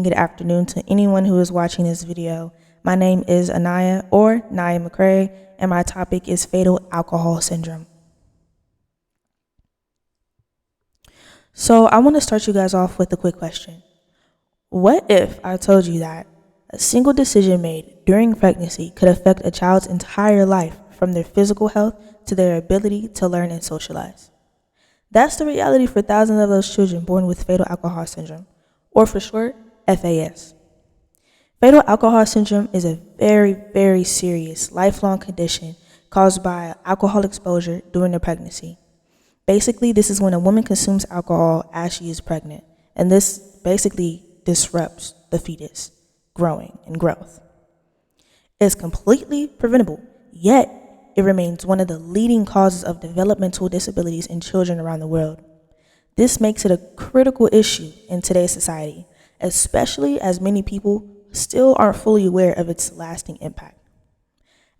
Good afternoon to anyone who is watching this video. My name is Aniyah or Nia McCrae, and my topic is fetal alcohol syndrome. So I want to start you guys off with a quick question. What if I told you that a single decision made during pregnancy could affect a child's entire life, from their physical health to their ability to learn and socialize? That's the reality for thousands of those children born with fetal alcohol syndrome, or for short, FAS. Fetal alcohol syndrome is a very, very serious lifelong condition caused by alcohol exposure during the pregnancy. Basically, this is when a woman consumes alcohol as she is pregnant, and this basically disrupts the fetus growing and growth. It's completely preventable, yet it remains one of the leading causes of developmental disabilities in children around the world. This makes it a critical issue in today's society, especially as many people still aren't fully aware of its lasting impact.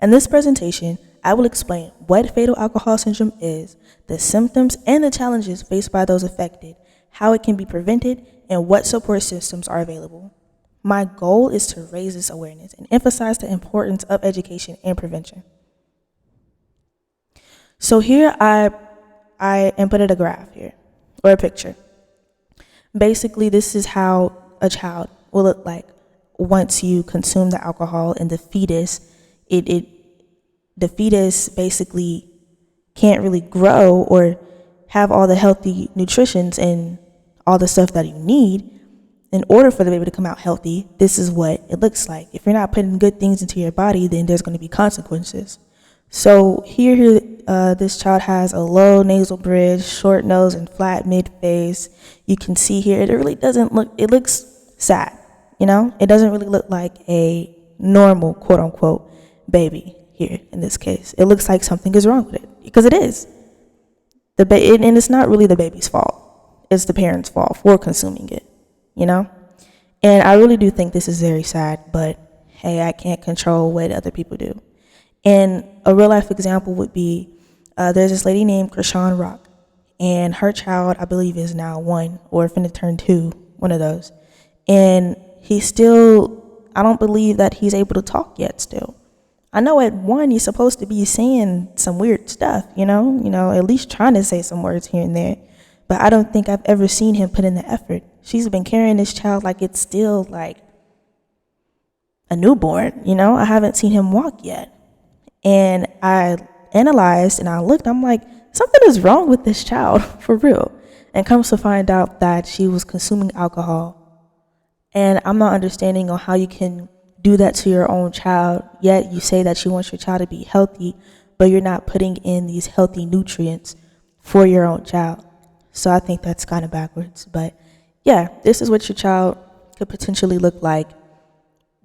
In this presentation, I will explain what fetal alcohol syndrome is, the symptoms and the challenges faced by those affected, how it can be prevented, and what support systems are available. My goal is to raise this awareness and emphasize the importance of education and prevention. So here I inputted a graph here, or a picture. Basically, this is how a child will look like once you consume the alcohol, and the fetus, the fetus basically can't really grow or have all the healthy nutritions and all the stuff that you need in order for the baby to come out healthy. This is what it looks like. If you're not putting good things into your body, then there's going to be consequences. So here, this child has a low nasal bridge, short nose, and flat mid face. You can see here, it really doesn't look, it looks sad, It doesn't really look like a normal, quote unquote, baby here in this case. It looks like something is wrong with it, because it is. And it's not really the baby's fault. It's the parents' fault for consuming it, And I really do think this is very sad, but hey, I can't control what other people do. And a real life example would be, there's this lady named Krishan Rock, and her child, I believe, is now 1 or finna turn 2, one of those. And I don't believe that he's able to talk yet still. I know at 1, he's supposed to be saying some weird stuff, at least trying to say some words here and there. But I don't think I've ever seen him put in the effort. She's been carrying this child like it's still like a newborn, I haven't seen him walk yet. And I analyzed and I looked, I'm like, something is wrong with this child, for real. And comes to find out that she was consuming alcohol. And I'm not understanding on how you can do that to your own child, yet you say that you want your child to be healthy, but you're not putting in these healthy nutrients for your own child. So I think that's kind of backwards. But yeah, this is what your child could potentially look like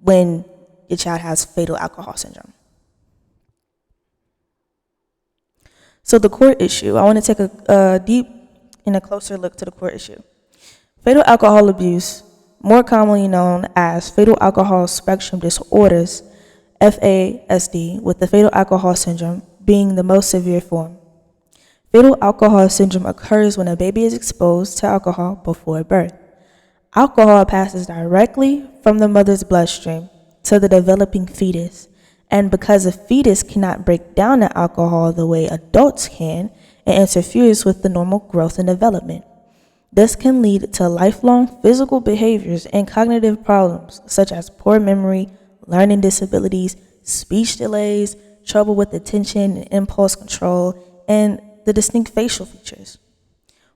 when your child has fetal alcohol syndrome. So the core issue, I want to take a deep and a closer look to the core issue. Fetal alcohol abuse, more commonly known as fetal alcohol spectrum disorders, FASD, with the fetal alcohol syndrome being the most severe form. Fetal alcohol syndrome occurs when a baby is exposed to alcohol before birth. Alcohol passes directly from the mother's bloodstream to the developing fetus. And because a fetus cannot break down the alcohol the way adults can, it interferes with the normal growth and development. This can lead to lifelong physical behaviors and cognitive problems such as poor memory, learning disabilities, speech delays, trouble with attention and impulse control, and the distinct facial features.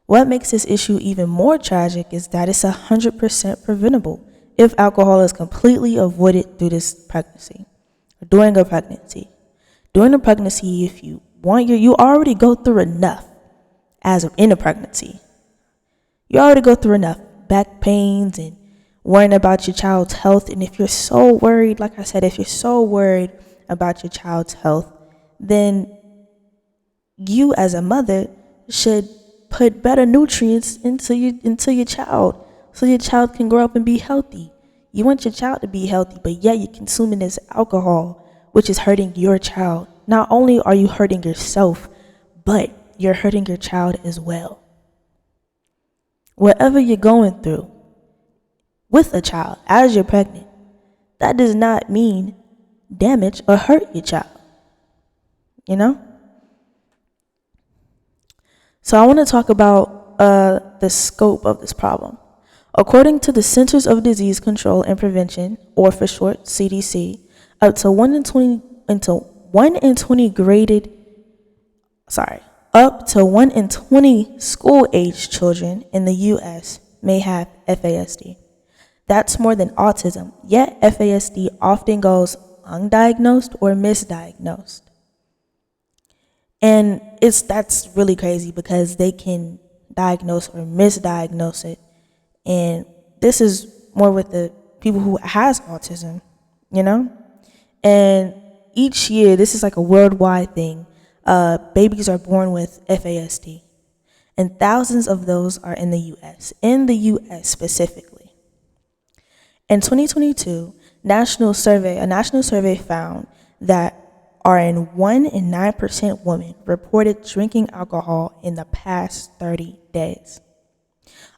What makes this issue even more tragic is that it's 100% preventable if alcohol is completely avoided through this pregnancy. During a pregnancy. During a pregnancy, if you want you already go through enough in a pregnancy. You already go through enough back pains and worrying about your child's health. And if you're so worried, like I said, if you're so worried about your child's health, then you as a mother should put better nutrients into your child so your child can grow up and be healthy. You want your child to be healthy, but yet you're consuming this alcohol, which is hurting your child. Not only are you hurting yourself, but you're hurting your child as well. Whatever you're going through, with a child as you're pregnant, that does not mean damage or hurt your child, you know? So I want to talk about the scope of this problem. According to the Centers of Disease Control and Prevention, or for short, CDC, up to 1 in 20 school-age children in the U.S. may have FASD. That's more than autism, yet FASD often goes undiagnosed or misdiagnosed. And that's really crazy because they can diagnose or misdiagnose it. And this is more with the people who has autism, you know? And each year, this is like a worldwide thing, babies are born with FASD. And thousands of those are in the U.S. specifically. In 2022, a national survey found that 1 in 9% women reported drinking alcohol in the past 30 days.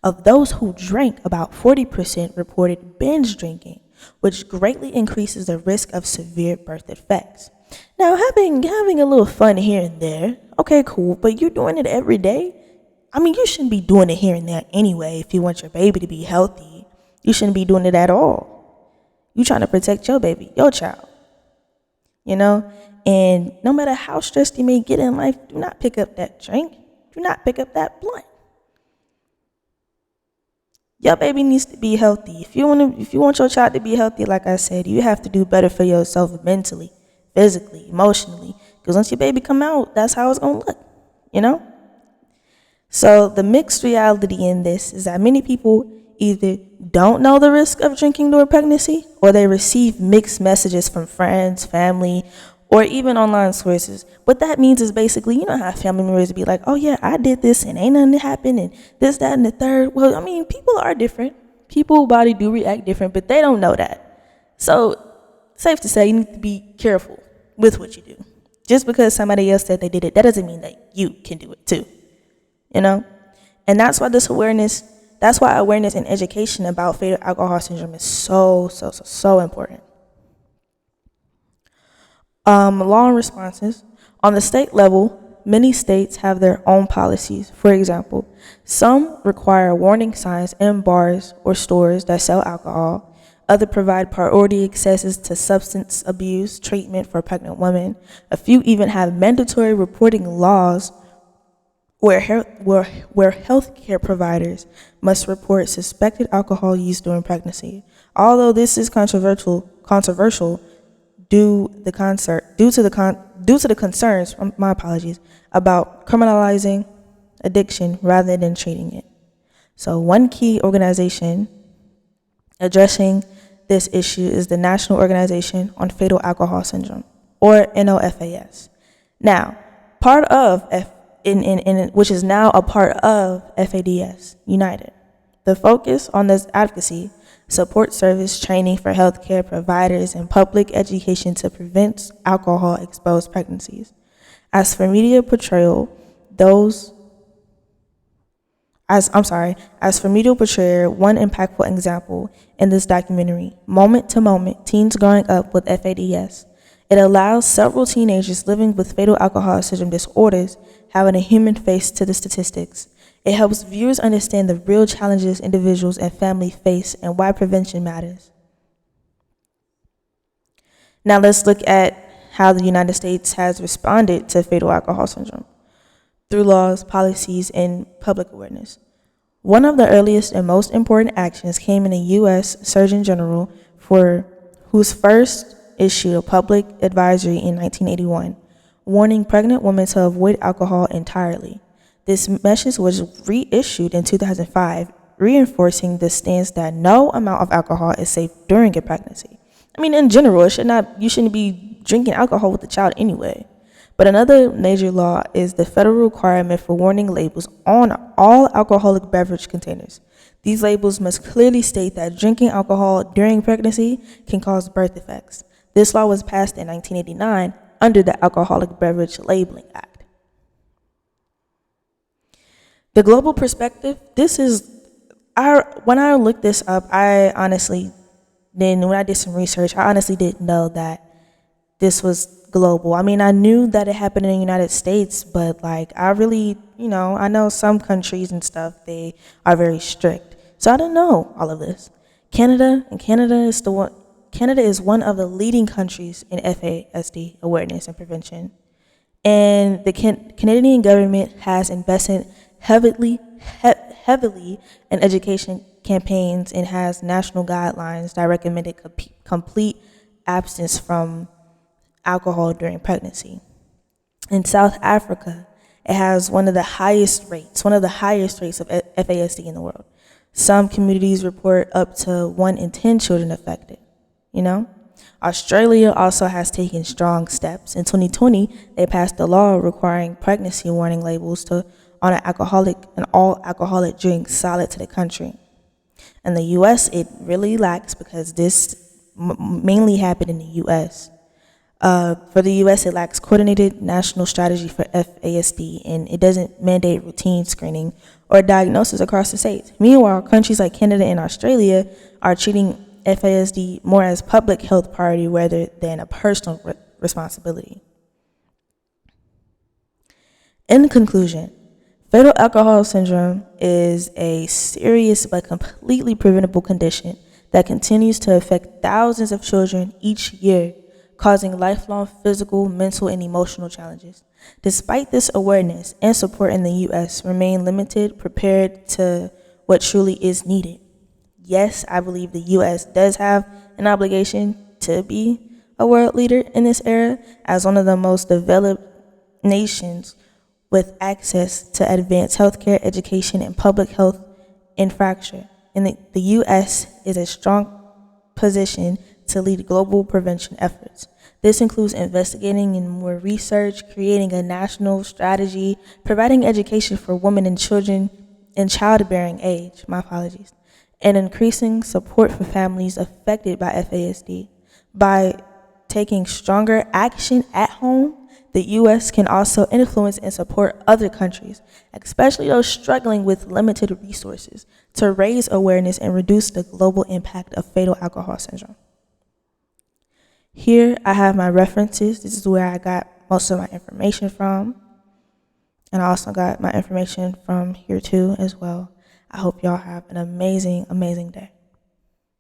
Of those who drank, about 40% reported binge drinking, which greatly increases the risk of severe birth defects. Now, having a little fun here and there, okay, cool, but you're doing it every day? I mean, you shouldn't be doing it here and there anyway if you want your baby to be healthy. You shouldn't be doing it at all. You're trying to protect your baby, your child, you know? And no matter how stressed you may get in life, do not pick up that drink. Do not pick up that blunt. Your baby needs to be healthy. If you want your child to be healthy, like I said, you have to do better for yourself mentally, physically, emotionally. Because once your baby come out, that's how it's going to look, you know? So the mixed reality in this is that many people either don't know the risk of drinking during pregnancy, or they receive mixed messages from friends, family, or even online sources. What that means is basically, you know how family members be like, oh yeah, I did this and ain't nothing happened and this, that, and the third. Well, I mean, people are different. People's body do react different, but they don't know that. So safe to say, you need to be careful with what you do. Just because somebody else said they did it, that doesn't mean that you can do it too, you know? And that's why awareness and education about fetal alcohol syndrome is so important. Law and responses. On the state level, many states have their own policies. For example, some require warning signs in bars or stores that sell alcohol. Others provide priority access to substance abuse treatment for pregnant women. A few even have mandatory reporting laws where healthcare providers must report suspected alcohol use during pregnancy. Although this is controversial due to the concerns, my apologies, about criminalizing addiction rather than treating it. So one key organization addressing this issue is the National Organization on Fetal Alcohol Syndrome, or NOFAS. Now, which is now a part of FADS United. The focus on this advocacy, support service training for healthcare providers, and public education to prevent alcohol-exposed pregnancies. As for media portrayal, one impactful example in this documentary, Moment to Moment, Teens Growing Up with FADS. It allows several teenagers living with fetal alcohol syndrome disorders having a human face to the statistics. It helps viewers understand the real challenges individuals and families face and why prevention matters. Now let's look at how the United States has responded to fetal alcohol syndrome through laws, policies, and public awareness. One of the earliest and most important actions came in the U.S. Surgeon General, whose first issued a public advisory in 1981, warning pregnant women to avoid alcohol entirely. This message was reissued in 2005, reinforcing the stance that no amount of alcohol is safe during a pregnancy. I mean, in general, you shouldn't be drinking alcohol with the child anyway. But another major law is the federal requirement for warning labels on all alcoholic beverage containers. These labels must clearly state that drinking alcohol during pregnancy can cause birth defects. This law was passed in 1989 under the Alcoholic Beverage Labeling Act. The global perspective, when I looked this up, I honestly didn't. When I did some research, I honestly didn't know that this was global. I mean, I knew that it happened in the United States, but like I really, I know some countries and stuff they are very strict. So I didn't know all of this. Canada is one of the leading countries in FASD awareness and prevention. And the Canadian government has invested heavily in education campaigns and has national guidelines that recommended complete abstinence from alcohol during pregnancy. In South Africa, it has one of the highest rates of FASD in the world. Some communities report up to 1 in 10 children affected, you know? Australia also has taken strong steps. In 2020, they passed a law requiring pregnancy warning labels on all alcoholic drinks solid to the country. In the U.S., it really lacks because this mainly happened in the U.S. For the U.S., it lacks coordinated national strategy for FASD, and it doesn't mandate routine screening or diagnosis across the states. Meanwhile, countries like Canada and Australia are treating FASD more as public health priority rather than a personal responsibility. In conclusion, fetal alcohol syndrome is a serious but completely preventable condition that continues to affect thousands of children each year, causing lifelong physical, mental, and emotional challenges. Despite this awareness and support in the U.S. remain limited compared to what truly is needed. Yes, I believe the U.S. does have an obligation to be a world leader in this era as one of the most developed nations with access to advanced healthcare, education, and public health infrastructure. And the U.S. is a strong position to lead global prevention efforts. This includes investigating in more research, creating a national strategy, providing education for women and children in childbearing age, and increasing support for families affected by FASD. By taking stronger action at home, the U.S. can also influence and support other countries, especially those struggling with limited resources, to raise awareness and reduce the global impact of fetal alcohol syndrome. Here I have my references. This is where I got most of my information from. And I also got my information from here too as well. I hope y'all have an amazing, amazing day.